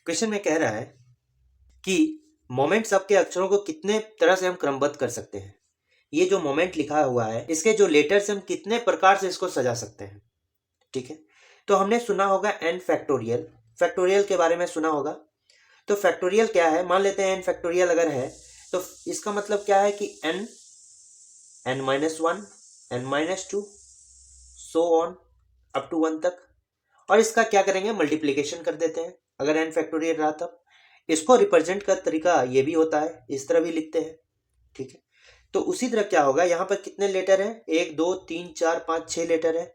Question में कह रहा है कि मोमेंट शब्द के अक्षरों को कितने तरह से हम क्रमबद्ध कर सकते हैं। ये जो मोमेंट लिखा हुआ है इसके जो लेटर्स हम कितने प्रकार से इसको सजा सकते हैं। ठीक है, तो हमने सुना होगा एन फैक्टोरियल, फैक्टोरियल के बारे में सुना होगा। तो फैक्टोरियल क्या है, मान लेते हैं एन फैक्टोरियल अगर है तो इसका मतलब क्या है कि n, n minus one, n minus two, so on up to one तक। और इसका क्या करेंगे, मल्टीप्लीकेशन कर देते हैं अगर एन फैक्टोरियल रहा तब। इसको रिप्रेजेंट का तरीका ये भी होता है, इस तरह भी लिखते हैं। ठीक है, तो उसी तरह क्या होगा, यहाँ पर कितने लेटर हैं, 1 2 3 4 5 6 लेटर है।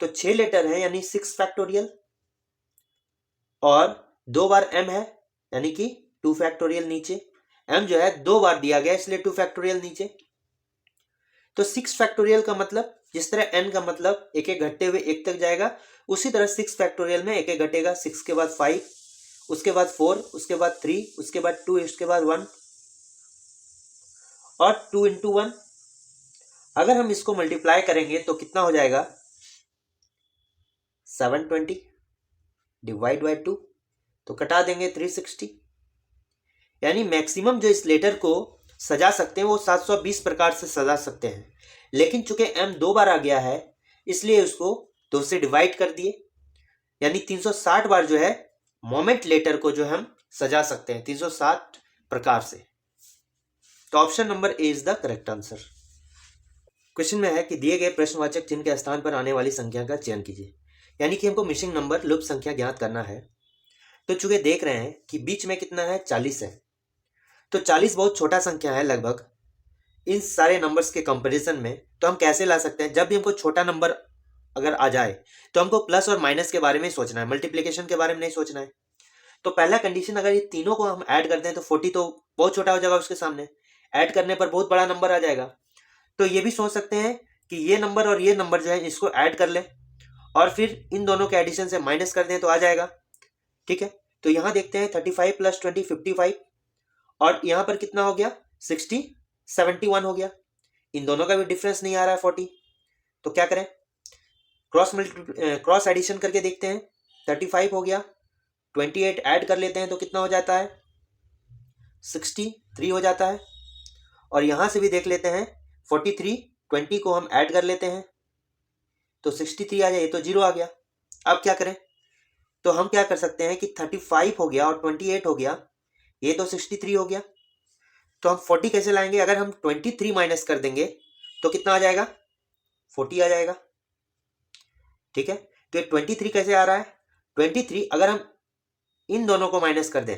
तो 6 लेटर है यानी 6 फैक्टोरियल, और 2 बार m है यानी कि 2 फैक्टोरियल नीचे। m जो है 2 बार दिया गया इसलिए 2 फैक्टोरियल नीचे। तो 6 फैक्टोरियल का मतलब, जिस तरह n का मतलब एक एक घटते हुए 1 तक जाएगा, उसी तरह 6 फैक्टोरियल में एक एक घटेगा। 6 के बाद 5, उसके बाद 4, उसके बाद 3, उसके बाद 2, उसके बाद 1 और 2 इंटू 1। अगर हम इसको मल्टीप्लाई करेंगे तो कितना हो जाएगा, 720 डिवाइड बाई 2, तो कटा देंगे 360। यानी मैक्सिमम जो इस लेटर को सजा सकते हैं वो 720 प्रकार से सजा सकते हैं। लेकिन चूंकि m 2 बार आ गया है इसलिए उसको 2 से डिवाइड कर दिए, यानी 360 बार जो है मोमेंट लेटर को जो हम सजा सकते हैं 360 प्रकार से। तो option number A is the correct answer. Question में है कि दिए गए प्रश्नवाचक चिन्ह के स्थान पर आने वाली संख्या का चयन कीजिए। यानी कि हमको मिसिंग नंबर, लुप्त संख्या ज्ञात करना है। तो चूंकि देख रहे हैं कि बीच में कितना है, 40 है। तो 40 बहुत छोटा संख्या है लगभग इन सारे नंबर्स के कंपैरिजन में। तो हम कैसे ला सकते हैं, जब भी हमको छोटा नंबर अगर आ जाए तो हमको प्लस और माइनस के बारे में सोचना है, मल्टीप्लिकेशन के बारे में नहीं सोचना है। तो पहला कंडीशन, अगर ये तीनों को हम ऐड करते हैं तो 40 तो बहुत छोटा हो जाएगा उसके सामने, ऐड करने पर बहुत बड़ा नंबर आ जाएगा। तो ये भी सोच सकते हैं कि ये नंबर और ये नंबर जो है इसको ऐड कर ले और फिर इन दोनों के एडिशन से माइनस कर दें तो आ जाएगा। ठीक है, तो यहां देखते हैं 35 प्लस 20 55, और यहां पर कितना हो गया, 60 71 हो गया। इन दोनों का भी डिफरेंस नहीं आ रहा है 40। तो क्या करें, क्रॉस एडिशन करके देखते हैं। 35 हो गया, 28 ऐड कर लेते हैं तो कितना हो जाता है, 63 हो जाता है। और यहां से भी देख लेते हैं 43, 20 को हम ऐड कर लेते हैं तो 63 आ जाए, ये तो 0 आ गया। अब क्या करें, तो हम क्या कर सकते हैं कि 35 हो गया और 28 हो गया, ये तो 63 हो गया। तो हम 40 कैसे लाएंगे, अगर हम 23 माइनस कर देंगे तो कितना आ जाएगा, 40 आ जाएगा। ठीक है, तो ये 23 कैसे आ रहा है, 23 अगर हम इन दोनों को माइनस कर दें,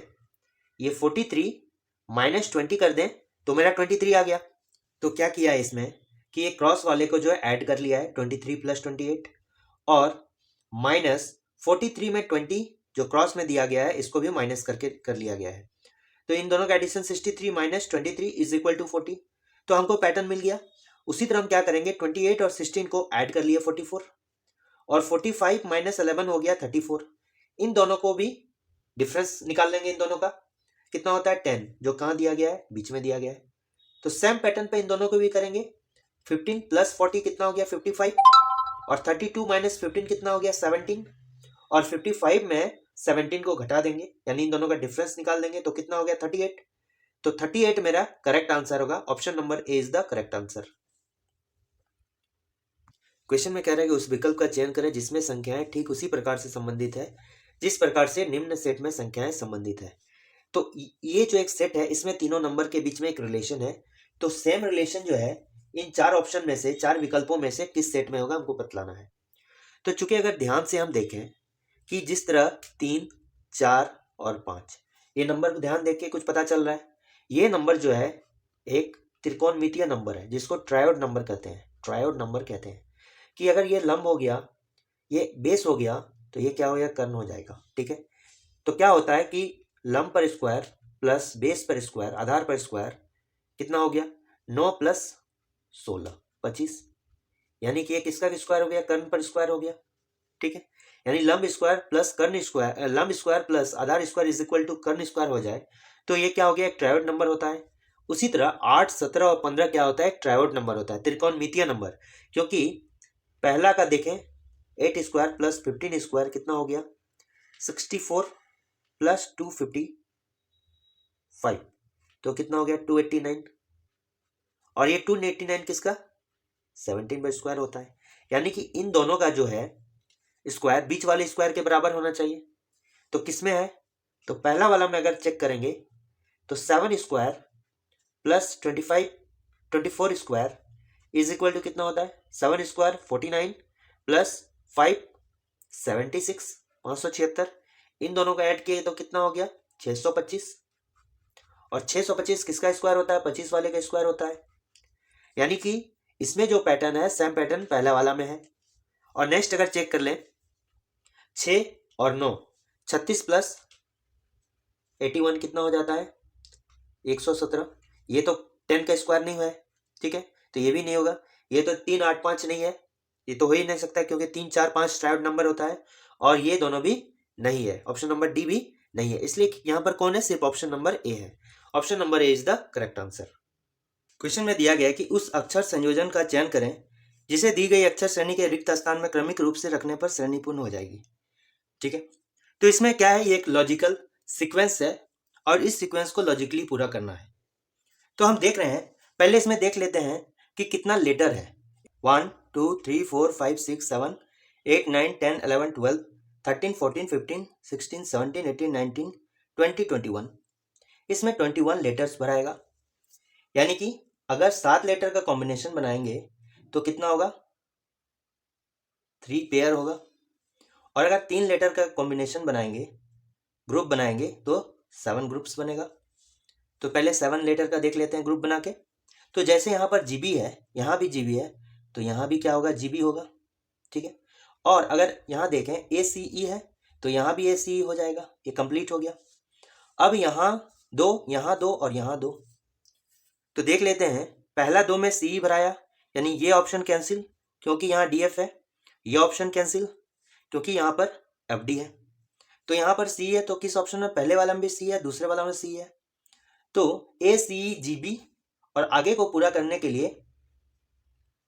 ये 43 माइनस 20 कर दें तो मेरा 23 आ गया। तो क्या किया है इसमें कि ये क्रॉस वाले को जो है ऐड कर लिया है, 23 प्लस 28, और माइनस 43 में 20 जो क्रॉस में दिया गया है इसको भी माइनस करके कर लिया गया है। तो इन दोनों का addition 63 minus 23 is equal to 40। तो हमको पैटर्न मिल गया। उसी तरह हम क्या करेंगे, 28 और 16 को ऐड कर लिए 44, और 45 माइनस 11 हो गया 34। इन दोनों को भी डिफरेंस निकाल लेंगे, इन दोनों का कितना होता है 10, जो कहाँ दिया गया है, बीच में दिया गया है। तो सेम पैटर्न पे इन दोनों को भी करेंगे। 15 प्लस 40 कितना हो गया 55, और 32 माइनस 15 कितना हो गया 17, और 55 में 17 को घटा देंगे यानी इन दोनों का डिफरेंस निकाल देंगे तो कितना हो गया 38। तो 38 मेरा करेक्ट आंसर होगा, option number A is the correct answer. Question में कह रहा है कि उस विकल्प का चयन करें जिसमें संख्याएं ठीक उसी प्रकार से संबंधित है जिस प्रकार से निम्न सेट में संख्याएं संबंधित है। तो ये जो एक सेट है इसमें तीनों नंबर के बीच में एक रिलेशन है। तो सेम रिलेशन जो है इन 4 ऑप्शन में से, 4 विकल्पों में से किस सेट में होगा हमको बतलाना है। तो चूंकि अगर ध्यान से हम देखें कि जिस तरह 3, 4 और 5 ये नंबर को ध्यान देख के कुछ पता चल रहा है, ये नंबर जो है एक त्रिकोणमितीय नंबर है जिसको ट्रायोड नंबर कहते हैं। ट्रायोड नंबर कहते हैं कि अगर ये लंब हो गया, ये बेस हो गया, तो ये क्या हो गया, कर्ण हो जाएगा। ठीक है, तो क्या होता है कि लंब पर स्क्वायर प्लस बेस पर स्क्वायर, आधार पर स्क्वायर कितना हो गया, 9 प्लस 16 25, यानी कि ये किसका स्क्वायर हो गया, कर्ण पर स्क्वायर हो गया। ठीक है, यानी लंब स्क्वायर प्लस कर्ण स्क्वायर, लंब स्क्वायर प्लस आधार स्क्वायर इज इक्वल टू कर्ण स्क्वायर हो जाए तो ये क्या हो गया, एक ट्रायोड नंबर होता है। उसी तरह 8, 17 और 15 क्या होता है, एक ट्रायोड नंबर होता है, त्रिकोणमितीय नंबर। क्योंकि पहला का देखें 8 स्क्वायर प्लस 15 स्क्वायर कितना हो गया 64, प्लस 255, तो कितना हो गया 289। और ये 289 किसका 17/स्क्वायर होता है, यानी कि इन दोनों का जो है स्क्वायर बीच वाले स्क्वायर के बराबर होना चाहिए। तो किसमें है, तो पहला वाला में अगर चेक करेंगे तो 7 square plus 24 square is equal to कितना होता है 7 स्क्वायर 49 प्लस 5 76 576। इन दोनों का ऐड किए तो कितना हो गया 625। और 625 किसका स्क्वायर होता है 25 वाले का स्क्वायर होता है, यानी कि इसमें जो पैटर्न है सेम पैटर्न पहला वाला में है। और नेक्स्ट अगर चेक कर लें 6 और 9 36 प्लस 81 कितना हो जाता है 117। ये तो 10 का स्क्वायर नहीं हुआ है, ठीक है, तो ये भी नहीं होगा। ये तो 3 8 5 नहीं है, ये तो हो ही नहीं सकता क्योंकि 3 4 5 ट्राइड नंबर होता है। और ये दोनों भी नहीं है, ऑप्शन नंबर डी भी नहीं है, इसलिए यहाँ पर कौन है सिर्फ ऑप्शन नंबर ए है। Option number A is the correct answer. Question में दिया गया है कि उस अक्षर संयोजन का चयन करें जिसे दी गई अक्षर श्रेणी के रिक्त स्थान में क्रमिक रूप से रखने पर श्रेणी पूर्ण हो जाएगी, ठीक है। तो इसमें क्या है, ये एक लॉजिकल सीक्वेंस है और इस सीक्वेंस को लॉजिकली पूरा करना है। तो हम देख रहे हैं, पहले इसमें देख लेते हैं कि कितना लेटर है। 1 2 3 4 5 6 7 8 9 10 11 12 13 14 15 16 17 18 19 20 21। इसमें 21 लेटर्स भराएगा, यानी कि अगर 7 लेटर का कॉम्बिनेशन बनाएंगे तो कितना होगा 3 पेयर होगा। और अगर 3 लेटर का कॉम्बिनेशन बनाएंगे ग्रुप बनाएंगे तो 7 ग्रुप्स बनेगा। तो पहले 7 लेटर का देख लेते हैं ग्रुप बना के। तो जैसे यहाँ पर जीबी है, यहाँ भी जीबी है, तो यहाँ भी क्या होगा जीबी होगा, ठीक है। और अगर यहाँ देखें ए सी ई है तो यहाँ भी ए सी ई हो जाएगा, ये कंप्लीट हो गया। अब यहाँ 2 और यहाँ 2, तो देख लेते हैं पहला 2 में सी ई भराया, यानी ये ऑप्शन कैंसिल क्योंकि यहाँ डी एफ है, ये ऑप्शन कैंसिल क्योंकि यहाँ पर एफ डी है। तो यहाँ पर सी है तो किस ऑप्शन में, पहले वाला में भी सी है दूसरे वाला में सी है। तो ए सी जी बी, और आगे को पूरा करने के लिए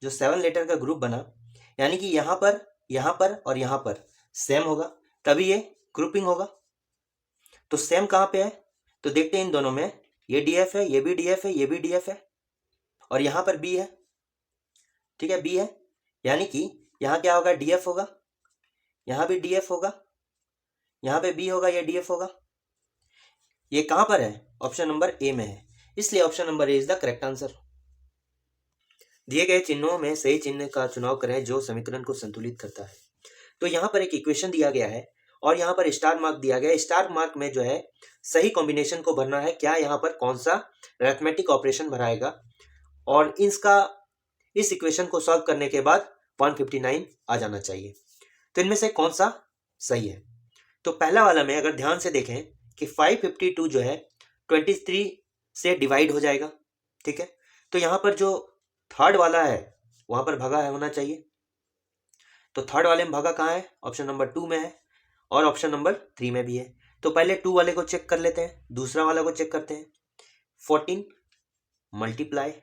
जो 7 लेटर का ग्रुप बना, यानी कि यहाँ पर और यहाँ पर सेम होगा तभी ये ग्रुपिंग होगा। तो सेम कहाँ पे है, तो देखते हैं इन दोनों में, ये डी एफ है, ये भी डी एफ है, ये भी डी एफ है, और यहाँ पर बी है, ठीक है बी है, यानी कि यहाँ क्या होगा डी एफ होगा, यहाँ भी डी एफ होगा, यहाँ पे बी होगा, ये डी एफ होगा। ये कहाँ पर है, ऑप्शन नंबर ए में है, इसलिए option number A is the correct answer. दिए गए चिन्हों में सही चिन्ह का चुनाव करें जो समीकरण को संतुलित करता है। तो यहाँ पर एक इक्वेशन दिया गया है और यहाँ पर स्टार मार्क दिया गया है। स्टार मार्क में जो है सही कॉम्बिनेशन को भरना है, क्या यहाँ पर कौन सा अरिथमेटिक ऑपरेशन भराएगा, और इसका इस इक्वेशन को सॉल्व करने के बाद 159 आ जाना चाहिए। तो इनमें से कौन सा सही है, तो पहला वाला में अगर ध्यान से देखें कि 552 जो है 23 से डिवाइड हो जाएगा, ठीक है। तो यहाँ पर जो थर्ड वाला है वहां पर भागा है होना चाहिए, तो थर्ड वाले में भागा कहाँ है, ऑप्शन नंबर 2 में है और ऑप्शन नंबर 3 में भी है। तो पहले 2 वाले को चेक कर लेते हैं, दूसरा वाला को चेक करते हैं। 14 मल्टीप्लाई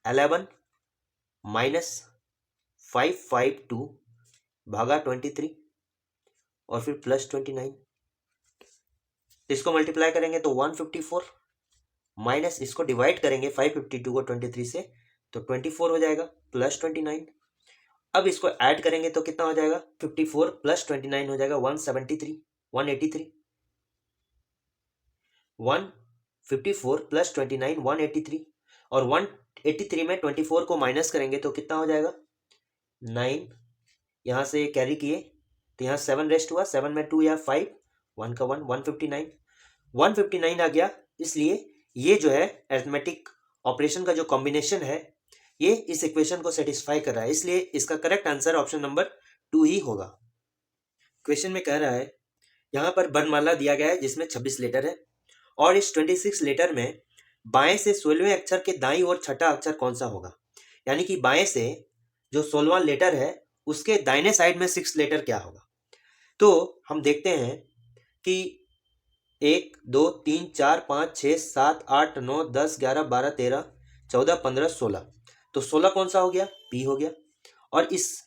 11 माइनस 552 भागा 23 और फिर प्लस 29। इसको मल्टीप्लाई करेंगे तो 154 माइनस इसको डिवाइड करेंगे 552 को 23 से तो 24 हो जाएगा प्लस 29। अब इसको ऐड करेंगे तो कितना हो जाएगा 54 प्लस 29 हो जाएगा 173 183। 154 प्लस 29 183, और 183 में 24 को माइनस करेंगे तो कितना हो जाएगा 9। यहाँ से कैरी किए तो यहाँ 7 रेस्ट हुआ, 7 में 2 या 5, 1 का 1 159 आ गया। इसलिए ये जो है अरिथमेटिक ऑपरेशन का जो कॉम्बिनेशन है ये इस इक्वेशन को सेटिस्फाई कर रहा है, इसलिए इसका करेक्ट आंसर ऑप्शन नंबर 2 ही होगा। क्वेश्चन में कह रहा है यहाँ पर वर्णमाला दिया गया है जिसमें 26 लेटर है और इस 26 लेटर में बाएं से 16वें अक्षर के दाईं ओर छठा अक्षर कौन सा होगा, यानी कि बाएं से जो 16वां लेटर है उसके दाहिने साइड में 6 लेटर क्या होगा। तो हम देखते हैं कि 1 2 3 4 5 6 7 8 9 10 11 12 13 14 15 16, तो 16 कौन सा हो गया बी हो गया। और इस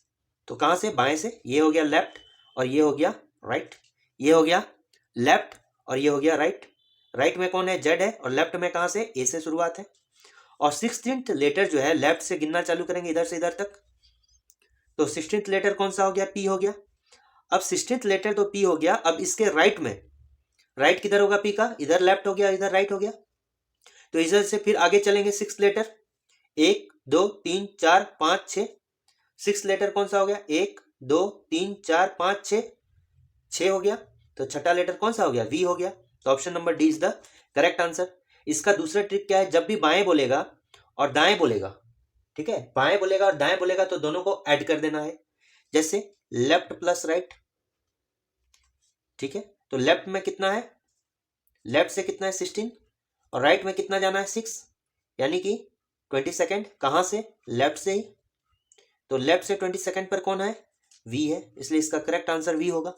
तो कहाँ से बाएं से, ये हो गया लेफ्ट और ये हो गया राइट, ये हो गया लेफ्ट और ये हो गया राइट। राइट में कौन है, जेड है, और लेफ्ट में कहाँ से, ए से शुरुआत है। और 16th लेटर जो है लेफ्ट से गिनना चालू करेंगे इधर से इधर तक। तो 16th लेटर कौन सा हो गया, पी हो गया। अब 16th लेटर तो पी हो गया, अब इसके राइट में, राइट किधर होगा पी का, इधर लेफ्ट हो गया, इधर राइट हो गया। तो इधर से फिर आगे चलेंगे 6 लेटर, 1 2 3 4 5 6। 6 लेटर कौन सा हो गया, 1 2 3 4 5 6, 6 हो गया। तो छठा लेटर कौन सा हो गया, वी हो गया। तो option number D is the correct answer. इसका दूसरा ट्रिक क्या है, जब भी बाएं बोलेगा और दाएं बोलेगा, ठीक है, बाएं बोलेगा और दाएं बोलेगा तो दोनों को ऐड कर देना है। जैसे लेफ्ट प्लस राइट, ठीक है। तो लेफ्ट में कितना है, लेफ्ट से कितना है 16, और राइट में कितना जाना है 6, यानी कि 22 कहाँ से, लेफ्ट से ही। तो लेफ्ट से 22 पर कौन है, वी है, इसलिए इसका करेक्ट आंसर वी होगा।